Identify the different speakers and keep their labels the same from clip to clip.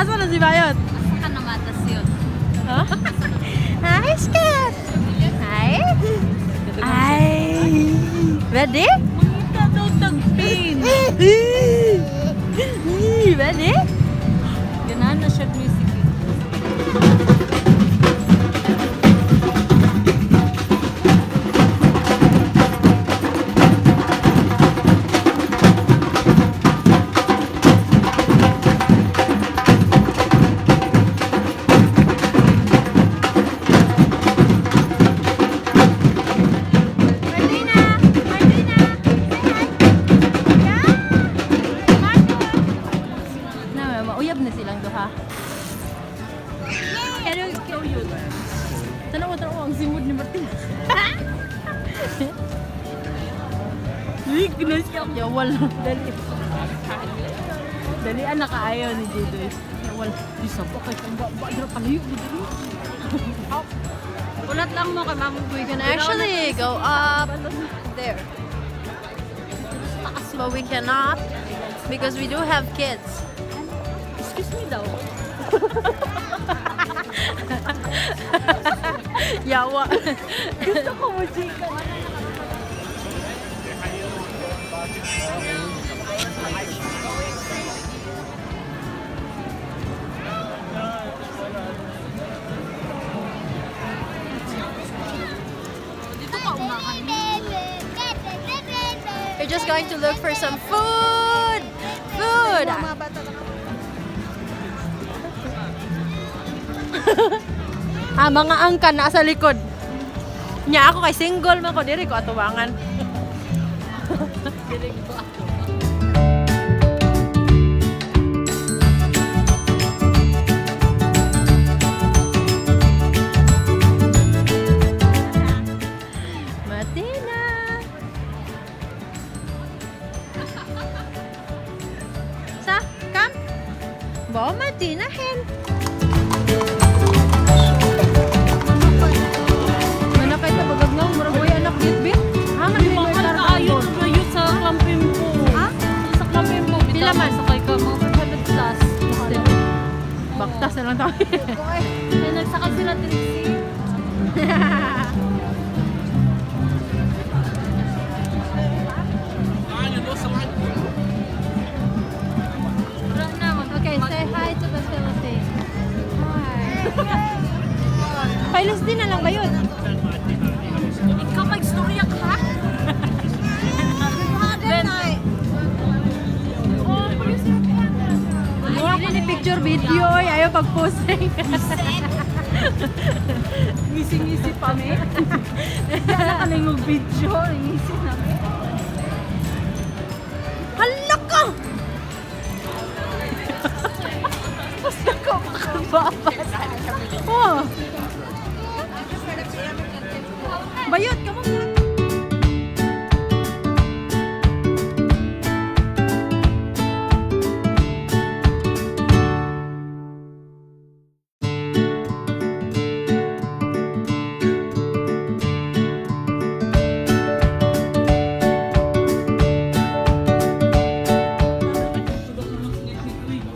Speaker 1: Asa na si Bayot?
Speaker 2: Asa ka namatas yun?
Speaker 1: Huh? Hi, Skat! Hi! Hi! Ready?
Speaker 2: Mangita daw tagpin.
Speaker 1: Ready?
Speaker 2: Ganahan na siya music.
Speaker 1: Mauyab na silang duha.
Speaker 2: Can I show you?
Speaker 1: Tanaw ang simod ni Martin. Weakness ka. Yawal. Dali. Dali anak kaayaw ni Jidoy. Yawal. Isa pa kay kang ba palayo ni dali.
Speaker 2: Ulat lang mo kay Ma'am.
Speaker 1: We can actually go up there. But we cannot because we do have kids.
Speaker 2: Excuse me daw.
Speaker 1: Yawa.
Speaker 2: Gusto ko mo, chika. Dito ka unahan.
Speaker 1: We're just going to look for some food. Food. Mga angkan na sa likod. Nya ako kay single man ko diri ko atubangan.
Speaker 2: Dili ko ako.
Speaker 1: Martina. Sa, come. Bo Martina hen. Manakay ta bagagnaw murag boy anak bitbit. Ha man may
Speaker 2: Mahal
Speaker 1: tarang
Speaker 2: ka ayun
Speaker 1: doon.
Speaker 2: na yun sa klampin mo.
Speaker 1: Ha?
Speaker 2: Sa klampin mo.
Speaker 1: Pila man?
Speaker 2: Sakay ka. Mga 500 plus.
Speaker 1: Baktas na lang tayo.
Speaker 2: Ay, nagsakay sila Trixie. Wala naman.
Speaker 1: Okay, say hi to the Philippines. Hi. Pailis din na lang ba yun?
Speaker 2: Ikaw mag-storya ka? Ben. Oh, please your camera.
Speaker 1: Mura ko ni picture video ay ayaw pag-posting.
Speaker 2: Ngisi-ngisi pa me. Kaya ka lang yung video. Ngisi namin.
Speaker 1: Hala ka! Basta ko makababas. Oh. Bayot, kamu nga.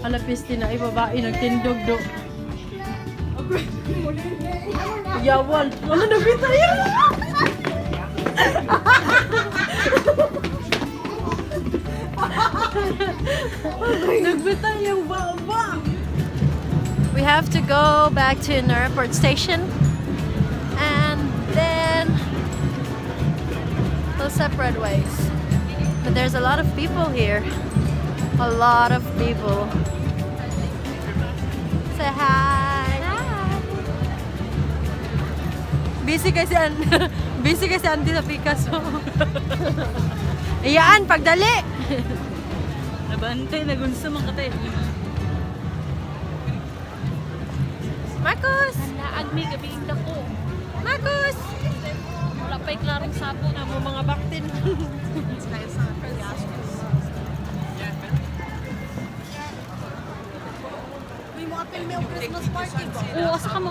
Speaker 1: Alapis din na ibabae nagtindog do. Yawan. Ano na bita yan? Nagbita yung baba. We have to go back to an airport station and then go separate ways. But there's a lot of people here. A lot of people. Say hi. Busy kasi busy kasi Andy sa Picasso. Iyaan, pagdali.
Speaker 2: Nabantay, nagunsa mga katay.
Speaker 1: Marcos!
Speaker 2: Naagmi, gabiin na ko.
Speaker 1: Marcos!
Speaker 2: Wala pa'y klarong sapo na mo mga baktin. Uy, mga film yung Christmas party ba? Oo, asa ka mo?